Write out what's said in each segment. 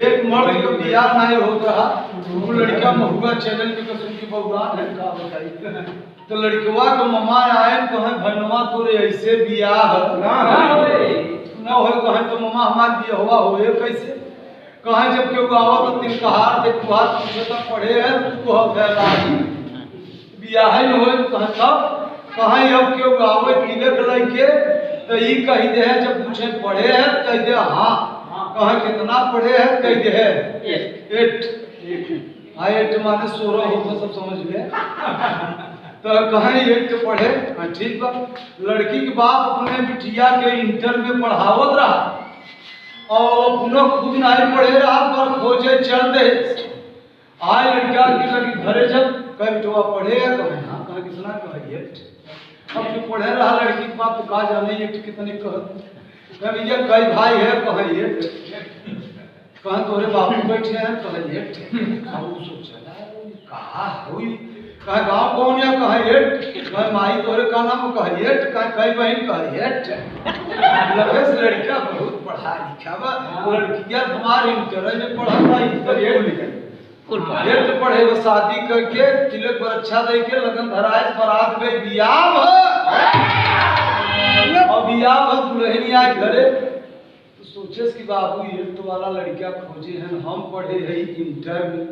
एक मर्द का बियाह नहीं हो रहा, वो लड़का महुआ चैनल के कसम की बहुरान है का बताई। तो लड़कवा के मम्मा आए कहे भनवा तोरे ऐसे बियाह ना हो कहे तो मम्मा हमार बियाहवा होए कैसे कहे जब केहू गावत तो तिलकहार देखुहार पूछे तो पढ़े है तू हो फैलाही बियाह न होए कहे तब कहे अब केहू गावे तिलक लइके तो ई कही दे जब पूछे पढ़े है कह दे हां कहे कितना पढ़े है कह दे है 8 हाँ 8 माने 16 हो तो सब समझ गए। तो कहे 8 पढ़े हाँ ठीक बा। लड़की के बाप अपने बिटिया के इंटर में पढ़ावत रहा और पुनः खुद नहीं पढ़े रहा पर खोजे चल दे आए लड़का की लड़की घरे जब कह बिटवा पढ़े है कहे हाँ कहे कितना कहे 8 अब जो पढ़े रहा लड़की के बाप तो कहा जाने 8 कितने कहते कह ये कई भाई है कहे 8 कहा तोरे बाबू बैठे हैं कहे 8 अब वो सोचा कहा हुई कहे गांव कौन है कहे 8 कहे माई तोरे का नाम कहे 8 कहे कई बहन कहे 8 लगे से लड़का बहुत पढ़ा लिखा बा लड़कियां हमारे इंटर में पढ़ता इंटर 8 लिखा 8 पढ़े वो शादी करके तिलक पर अच्छा दे के लगन धराए बारात गई बियाह और बियाह दुल्हन आई घरे तो सोचे कि बाबू 8 वाला लड़का खोजे हैं हम पढ़े है इंटर में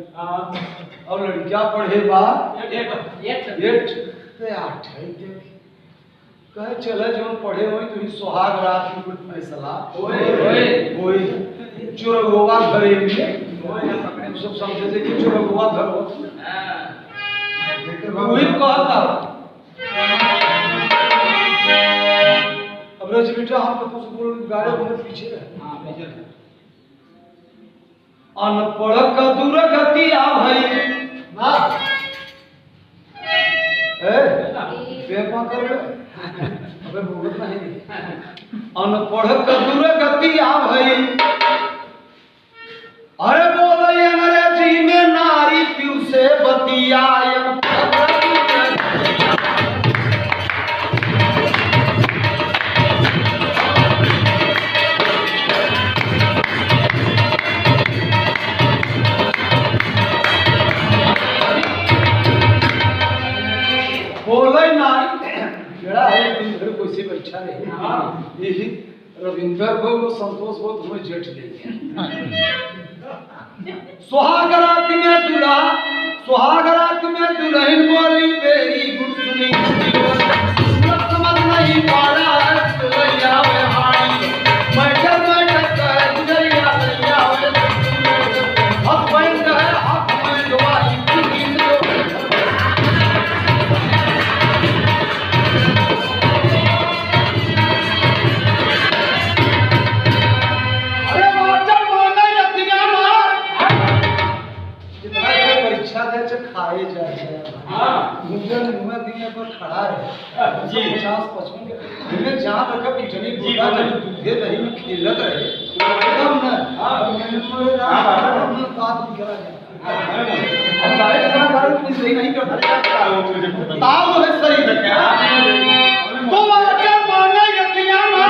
और लड़का पढ़े बा 8 तो 8 है कहे चले जो पढ़े हो तो सुहाग रात में कुछ फैसला होई चोरगोवा घरे में सब समझे थे कि चोरगोवा घर हो वही कहता अब रोज बेटा हम तो कुछ बोल गाड़े बहुत पीछे रहे हां पीछे अनपढ़ का दुर्गति आ भाई ना बेपा कर अबे बोलत नहीं अनपढ़ का दुर्गति आ भाई अरे बोले अंग्रेजी में नारी प्यू से बतियाए बैठा रहे यही रविंदर को संतोष बहुत हुए जेठ ले सुहागरात में दुल्हन बोली बेरी गुड सुनी समझ नहीं पा रहा है दुल्हनिया में हाड़ी बैठे कर गुजरिया गैया हक बन है हक में गवाही खाए जाए गुंजन मुंह दिए पर खड़ा है जी 50-55 के मैंने जहां रखा पिछली पूरा दूधे दही में खेलत रहे एकदम ना मैंने बात निकला हम सारे इतना कारण कुछ सही नहीं करते ताव है सही है क्या तो क्या माने यतिया ना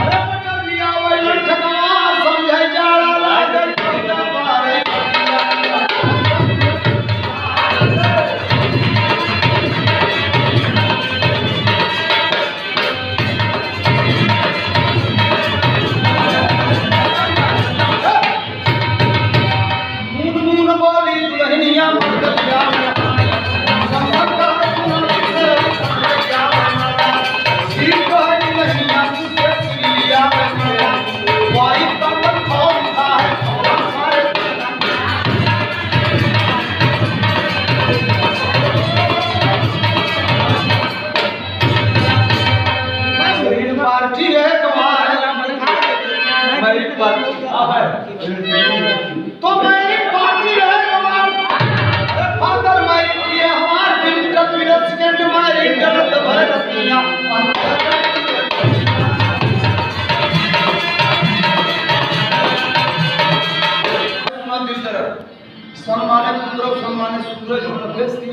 अरे बता लिया वो लठकवा समझे जा लागे मारे तो मेरी पार्टी है कमाल फादर मेरी की हमारे इंटर मिनट सेकंड हमारे इंटर तो भर रखिया सम्मानित पूर्व सम्मानित सूरज और भेस्ती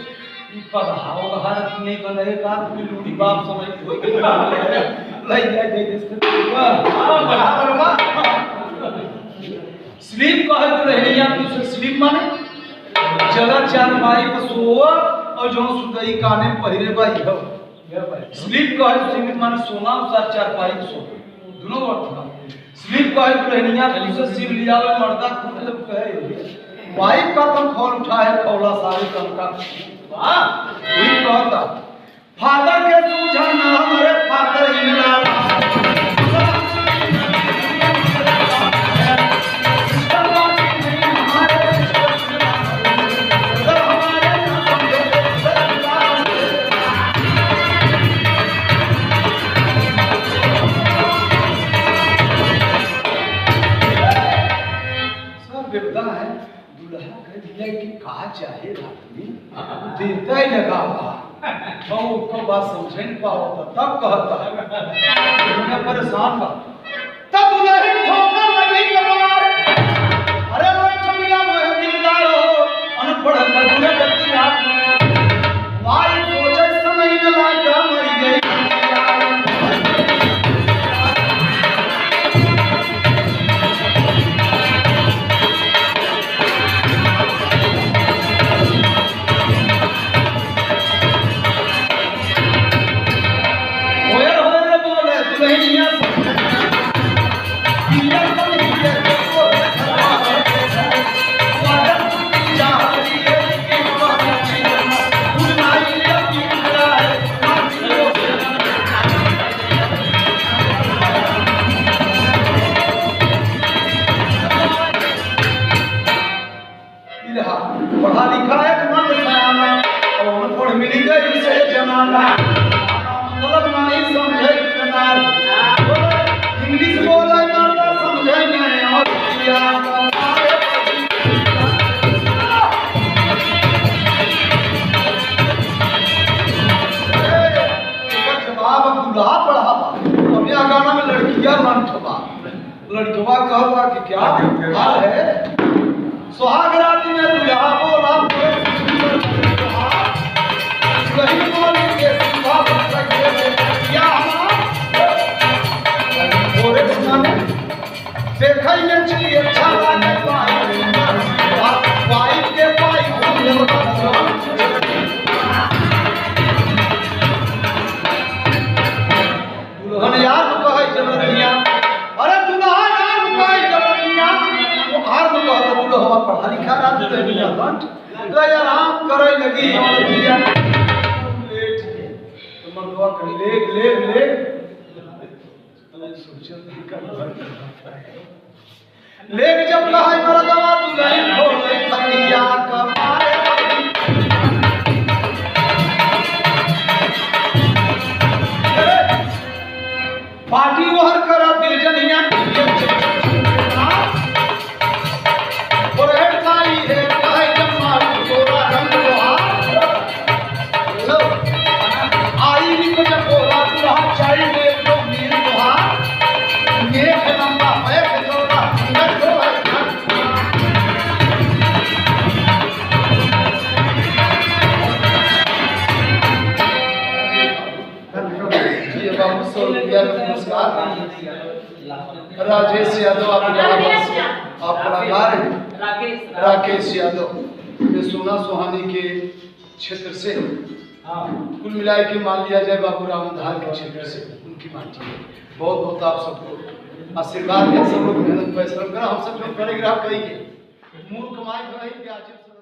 पर हाव भारत नहीं बने का लूड़ी बाप समझ कोई लई जाए दे इसको बराबर स्लीप कहे दुल्हनिया दूसरे स्लीप माने जगह चारपाई पर सोवा और जो सुदई काने में पहिरे बा इहो स्लीप कहे स्लीप माने सोना और चारपाई पर सो दोनों अर्थ बा स्लीप कहे दुल्हनिया दूसरे सिर लियावे मर्दा खुद जब कहे वाइफ का तुम खोल उठाए खौला सारे तन का वाह वही कहता फादर के सूझा ना हमारे फादर ही मिला कहा चाहे आदमी देता ही लगा वो उसको बात समझ नहीं पाओ तब कहता दुनिया परेशान बा तब दुल्हन ठोकर लगी कमार अरे वो मिला मोह दिलदार हो अनपढ़ मजूर करती रात वाई सोचे समय न लागा मर गई पढ़ा लिखा है मर्द सयाना और पढ़ मिली गई से जमाना मतलब नहीं समझे किनार इंग्लिश बोले मर्द समझे नहीं और किया जवाब दूल्हा पढ़ा अब यह गाना में लड़कियां मंठवा लड़कवा कहता कि क्या हाल है सुहाग रात में दूल्हा बोला वही बोली के सुबह क्या और सुनाने देखा ही अच्छी अच्छा लाने पाई के पाई दुल्हन यार कहे जबरतिया अरे दूल्हा यार कहे जबरतिया हार में कहता बोलो हम पढ़ा लिखा रात में दुनिया बंट तो आराम करे लगी और दिया लेट तो मर्दवा कर ले सोचल नहीं कर लेक जब कहा मर्दवा दुल्हन खोले खतिया कमाए पार्टी ओहर करा दिल जनिया राजेश यादव आप कलाकार हैं राकेश यादव ये सोना सुहानी के क्षेत्र से कुल मिलाए के मान लिया जाए बाबू राम धार के क्षेत्र से उनकी माटी है बहुत बहुत आप सबको आशीर्वाद है सब लोग मेहनत परिश्रम करा हम सब लोग करेंगे आप कहेंगे मूल कमाई